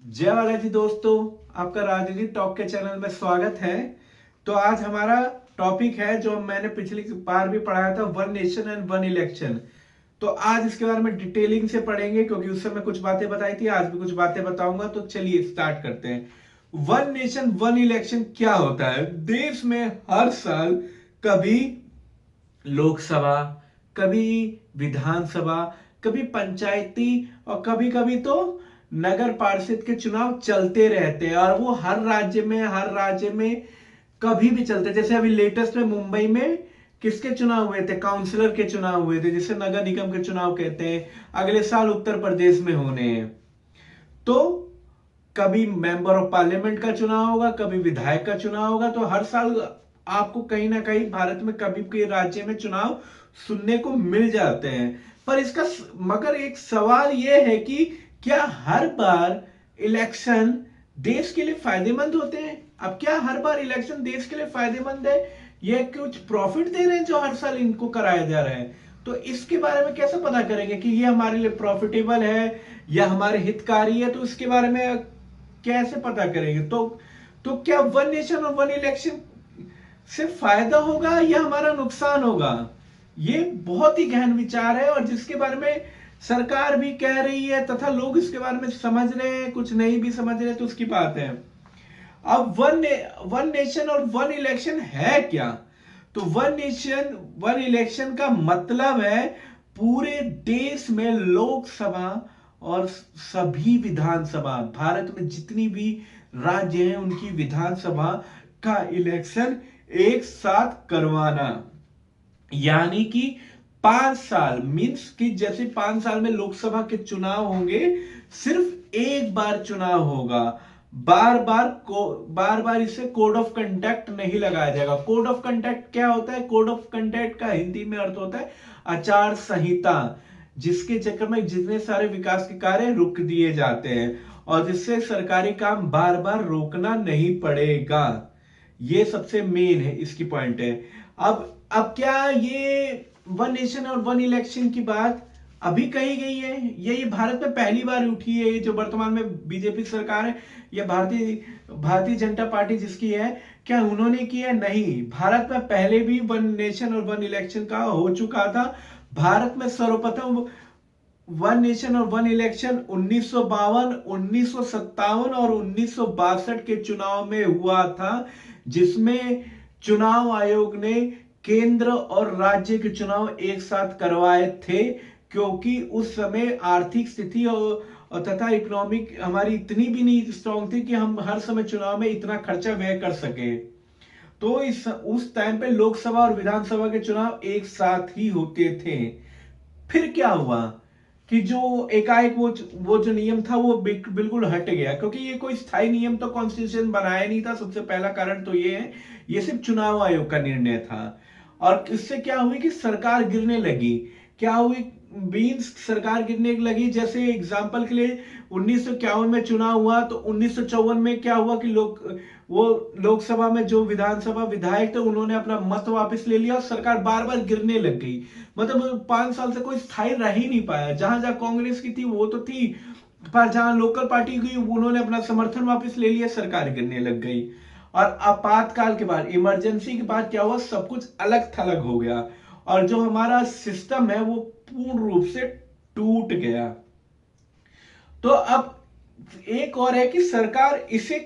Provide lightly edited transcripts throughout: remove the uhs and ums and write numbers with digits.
जय बालाजी दोस्तों, आपका राजनीति टॉक के चैनल में स्वागत है। तो आज हमारा टॉपिक है जो मैंने पिछली बार भी पढ़ाया था, one nation and one election. तो आज इसके बारे में डिटेलिंग से पढ़ेंगे क्योंकि उस समय कुछ बातें बताई थी, आज भी कुछ बातें बताऊंगा। तो चलिए स्टार्ट करते हैं। वन नेशन वन इलेक्शन क्या होता है? देश में हर साल कभी लोकसभा, कभी विधानसभा, कभी पंचायती और कभी कभी तो नगर पार्षद के चुनाव चलते रहते हैं। और वो हर राज्य में कभी भी चलते। जैसे अभी लेटेस्ट में मुंबई में किसके चुनाव हुए थे? काउंसलर के चुनाव हुए थे, जिसे नगर निगम के चुनाव कहते हैं। अगले साल उत्तर प्रदेश में होने हैं। तो कभी मेंबर ऑफ पार्लियामेंट का चुनाव होगा, कभी विधायक का चुनाव होगा। तो हर साल आपको कहीं ना कहीं भारत में कभी के राज्य में चुनाव सुनने को मिल जाते हैं। पर इसका मगर एक सवाल यह है कि क्या हर बार इलेक्शन देश के लिए फायदेमंद होते हैं? अब क्या हर बार इलेक्शन देश के लिए फायदेमंद है? ये कुछ प्रॉफिट दे रहे हैं जो हर साल इनको कराया जा रहा है? तो इसके बारे में कैसे पता करेंगे कि ये हमारे लिए प्रॉफिटेबल है या हमारे हितकारी है? तो इसके बारे में कैसे पता करेंगे? तो क्या वन नेशन और वन इलेक्शन से फायदा होगा या हमारा नुकसान होगा? ये बहुत ही गहन विचार है और जिसके बारे में सरकार भी कह रही है तथा लोग इसके बारे में समझ रहे हैं, कुछ नहीं भी समझ रहे। तो उसकी बात है। अब वन नेशन और वन इलेक्शन है क्या? तो वन नेशन वन इलेक्शन का मतलब है पूरे देश में लोकसभा और सभी विधानसभा, भारत में जितनी भी राज्य हैं उनकी विधानसभा का इलेक्शन एक साथ करवाना। यानी कि 5 साल मीन्स कि जैसे 5 साल में लोकसभा के चुनाव होंगे, सिर्फ एक बार चुनाव होगा। बार बार इसे कोड ऑफ कंडक्ट नहीं लगाया जाएगा। कोड ऑफ कंडक्ट क्या होता है? कोड ऑफ कंडक्ट का हिंदी में अर्थ होता है आचार संहिता, जिसके चक्कर में जितने सारे विकास के कार्य रुक दिए जाते हैं और जिससे सरकारी काम बार बार रोकना नहीं पड़ेगा। ये सबसे मेन है, इसकी पॉइंट है। अब क्या ये वन नेशन और वन इलेक्शन की बात अभी कही गई है? ये भारत में पहली बार उठी है? ये जो वर्तमान में बीजेपी सरकार है या भारतीय जनता पार्टी जिसकी है, क्या उन्होंने की है? नहीं, भारत में पहले भी वन नेशन और वन इलेक्शन का हो चुका था। भारत में सर्वप्रथम वन नेशन और वन इलेक्शन 1952, 1957 और 1962 के चुनाव में हुआ था, जिसमें चुनाव आयोग ने केंद्र और राज्य के चुनाव एक साथ करवाए थे। क्योंकि उस समय आर्थिक स्थिति और तथा इकोनॉमिक हमारी इतनी भी नहीं स्ट्रांग थी कि हम हर समय चुनाव में इतना खर्चा व्यय कर सके। तो उस टाइम पे लोकसभा और विधानसभा के चुनाव एक साथ ही होते थे। फिर क्या हुआ कि जो एकाएक वो जो नियम था वो बिल्कुल हट गया, क्योंकि ये कोई स्थायी नियम तो कॉन्स्टिट्यूशन बनाया नहीं था। सबसे पहला कारण तो ये है, ये सिर्फ चुनाव आयोग का निर्णय था। और इससे क्या हुई कि सरकार गिरने लगी। क्या हुई मीन्स सरकार गिरने लगी? जैसे एग्जांपल के लिए 1951 में चुनाव हुआ, तो 1954 में क्या हुआ कि वो लोकसभा में जो विधानसभा विधायक थे उन्होंने अपना मत वापस ले लिया और सरकार बार बार गिरने लग गई। मतलब 5 साल से कोई स्थायी रह ही नहीं पाया। जहां जहां कांग्रेस की थी वो तो थी, पर जहां लोकल पार्टी की उन्होंने अपना समर्थन वापस ले लिया, सरकार गिरने लग गई। और आपातकाल के बाद, इमरजेंसी के बाद क्या हुआ? सब कुछ अलग थलग हो गया और जो हमारा सिस्टम है वो पूर्ण रूप से टूट गया। तो अब एक और है कि सरकार इसे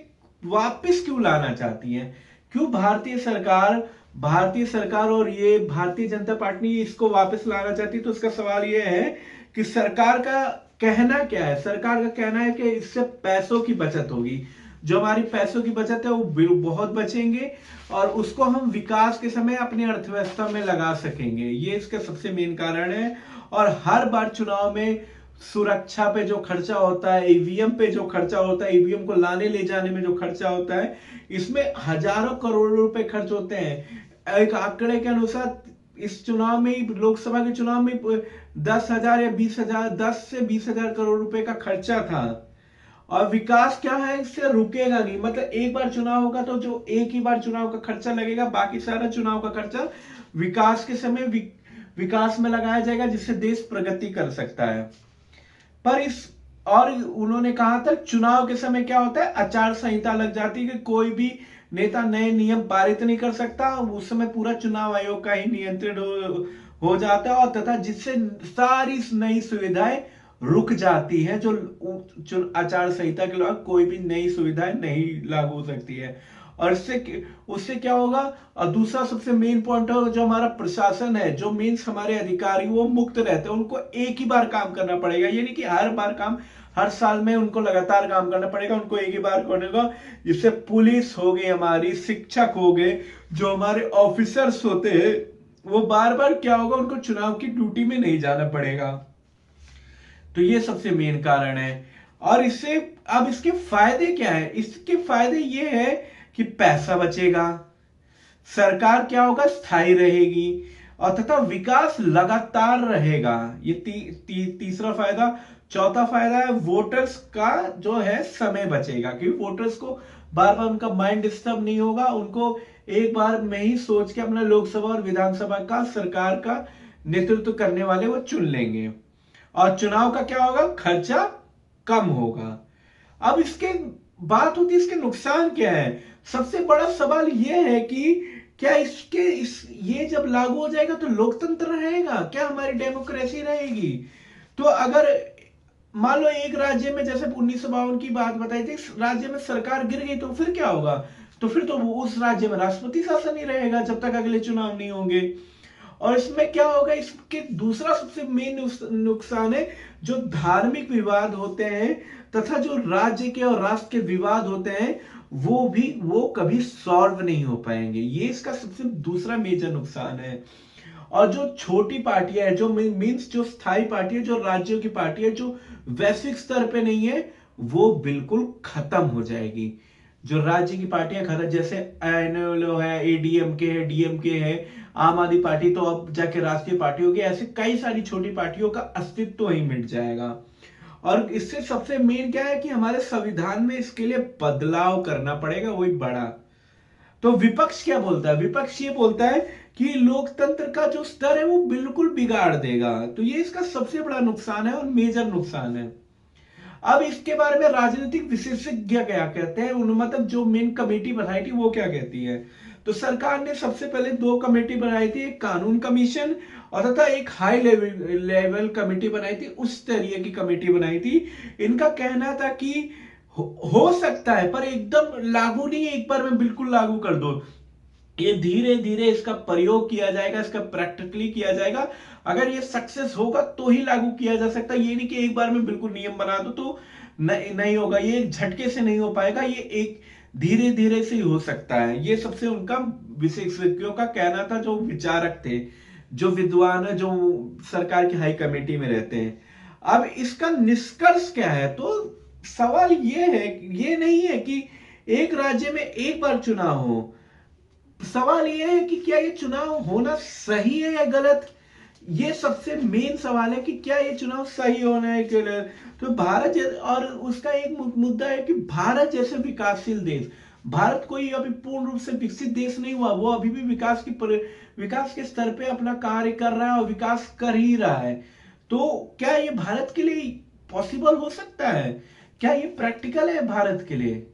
वापस क्यों लाना चाहती है? क्यों भारतीय सरकार और ये भारतीय जनता पार्टी इसको वापस लाना चाहती है? तो इसका सवाल ये है कि सरकार का कहना क्या है? सरकार का कहना है कि इससे पैसों की बचत होगी। जो हमारी पैसों की बचत है वो बहुत बचेंगे और उसको हम विकास के समय अपनी अर्थव्यवस्था में लगा सकेंगे। ये इसका सबसे मेन कारण है। और हर बार चुनाव में सुरक्षा पे जो खर्चा होता है, ईवीएम पे जो खर्चा होता है, ईवीएम को लाने ले जाने में जो खर्चा होता है, इसमें हजारों करोड़ रुपए खर्च होते हैं। एक आंकड़े के अनुसार इस चुनाव में ही, लोकसभा के चुनाव में 10,000 या 20,000, 10 से 20,000 करोड़ रुपए का खर्चा था। और विकास क्या है? इससे रुकेगा नहीं। मतलब एक बार चुनाव होगा तो जो एक ही बार चुनाव का खर्चा लगेगा, बाकी सारा चुनाव का खर्चा विकास के समय विकास में लगाया जाएगा, जिससे देश प्रगति कर सकता है। पर और उन्होंने कहा था चुनाव के समय क्या होता है, आचार संहिता लग जाती है कि कोई भी नेता नए नियम पारित नहीं कर सकता, उस समय पूरा चुनाव आयोग का ही नियंत्रण हो जाता है, और तथा जिससे सारी नई सुविधाएं रुक जाती है, जो आचार संहिता के अलावा कोई भी नई सुविधाएं नहीं लागू हो सकती है। और उससे क्या होगा, और दूसरा सबसे मेन पॉइंट है, जो हमारा प्रशासन है, जो मीन्स हमारे अधिकारी वो मुक्त रहते हैं, उनको एक ही बार काम करना पड़ेगा, ये नहीं कि हर बार काम, हर साल में उनको लगातार काम करना पड़ेगा, उनको एक ही बार करने का। जिससे पुलिस हो गई हमारी, शिक्षक हो गए, जो हमारे ऑफिसर्स होते हैं, वो बार बार क्या होगा, उनको चुनाव की ड्यूटी में नहीं जाना पड़ेगा। तो ये सबसे मेन कारण है। और इससे अब इसके फायदे क्या है, इसके फायदे ये है कि पैसा बचेगा, सरकार क्या होगा, स्थायी रहेगी, और तथा विकास लगातार रहेगा। ये तीसरा फायदा। चौथा फायदा है वोटर्स का जो है समय बचेगा, क्योंकि वोटर्स को बार बार उनका माइंड डिस्टर्ब नहीं होगा, उनको एक बार में ही सोच के अपना लोकसभा और विधानसभा का, सरकार का नेतृत्व करने वाले वो चुन लेंगे। और चुनाव का क्या होगा, खर्चा कम होगा। अब इसके बात होती है इसके नुकसान क्या है। सबसे बड़ा सवाल यह है कि क्या ये जब लागू हो जाएगा तो लोकतंत्र रहेगा, क्या हमारी डेमोक्रेसी रहेगी। तो अगर मान लो एक राज्य में, जैसे 1952 की बात बताई थी, राज्य में सरकार गिर गई, तो फिर क्या होगा, तो फिर तो उस राज्य में राष्ट्रपति शासन ही रहेगा जब तक अगले चुनाव नहीं होंगे। और इसमें क्या होगा, इसके दूसरा सबसे मेन नुकसान है, जो धार्मिक विवाद होते हैं तथा जो राज्य के और राष्ट्र के विवाद होते हैं, वो कभी सॉल्व नहीं हो पाएंगे। ये इसका सबसे दूसरा मेजर नुकसान है। और जो छोटी पार्टियां हैं, जो मीन्स जो स्थायी पार्टी है, जो राज्यों की पार्टी है, जो वैश्विक स्तर पे नहीं है, वो बिल्कुल खत्म हो जाएगी। जो राज्य की पार्टियां खत्म, जैसे एनएलओ है, एडीएमके है, डीएमके है, आम आदमी पार्टी तो अब जाके राष्ट्रीय पार्टी होगी, ऐसे कई सारी छोटी पार्टियों का अस्तित्व ही मिट जाएगा। और इससे सबसे मेन क्या है कि हमारे संविधान में इसके लिए बदलाव करना पड़ेगा, वही बड़ा। तो विपक्ष क्या बोलता है, विपक्ष ये बोलता है कि लोकतंत्र का जो स्तर है वो बिल्कुल बिगाड़ देगा। तो ये इसका सबसे बड़ा नुकसान है और मेजर नुकसान है। अब इसके बारे में राजनीतिक विशेषज्ञ क्या कहते हैं, मतलब जो मेन कमेटी बनाई थी वो क्या कहती है। तो सरकार ने सबसे पहले 2 कमेटी बनाई थी, एक कानून कमीशन और तथा एक हाई लेवल कमेटी बनाई थी, उस तरीके की कमेटी बनाई थी। इनका कहना था कि हो सकता है पर एकदम लागू नहीं, एक बार में बिल्कुल लागू कर दो, ये धीरे धीरे इसका प्रयोग किया जाएगा, इसका प्रैक्टिकली किया जाएगा। अगर ये सक्सेस होगा तो ही लागू किया जा सकता है, ये नहीं कि एक बार में बिल्कुल नियम बना दो तो नहीं होगा, ये एक झटके से नहीं हो पाएगा, ये एक धीरे धीरे से ही हो सकता है। ये सबसे उनका विशेषज्ञों का कहना था, जो विचारक थे, जो विद्वान है, जो सरकार की हाई कमेटी में रहते हैं। अब इसका निष्कर्ष क्या है, तो सवाल ये है, ये नहीं है कि एक राज्य में एक बार चुनाव हो, सवाल यह है कि क्या ये चुनाव होना सही है या गलत। ये सबसे मेन सवाल है कि क्या ये चुनाव सही होना है कि गलत। तो भारत और उसका एक मुद्दा है कि भारत जैसे विकासशील देश, भारत कोई अभी पूर्ण रूप से विकसित देश नहीं हुआ, वो अभी भी विकास के स्तर पे अपना कार्य कर रहा है और विकास कर ही रहा है। तो क्या ये भारत के लिए पॉसिबल हो सकता है, क्या ये प्रैक्टिकल है भारत के लिए,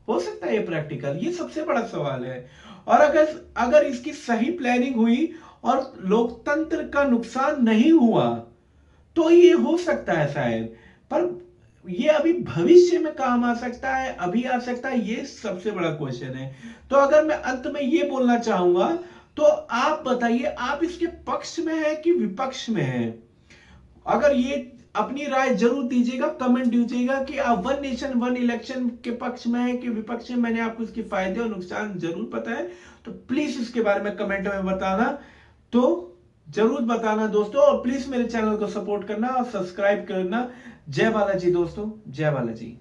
हो सकता है ये प्रैक्टिकल, ये सबसे बड़ा सवाल है। और अगर इसकी सही प्लानिंग हुई और लोकतंत्र का नुकसान नहीं हुआ तो ये हो सकता है शायद, पर ये अभी भविष्य में काम आ सकता है, अभी आ सकता है, ये सबसे बड़ा क्वेश्चन है। तो अगर मैं अंत में ये बोलना चाहूंगा, तो आप बताइए, आप इसके पक्ष में है कि विपक्ष में है। अगर ये अपनी राय जरूर दीजिएगा, कमेंट दीजिएगा कि आप वन नेशन वन इलेक्शन के पक्ष में है कि विपक्ष में। मैंने आपको इसके फायदे और नुकसान जरूर पता है, तो प्लीज इसके बारे में कमेंट में बताना, तो जरूर बताना दोस्तों। और प्लीज मेरे चैनल को सपोर्ट करना और सब्सक्राइब करना। जय बालाजी दोस्तों, जय बालाजी।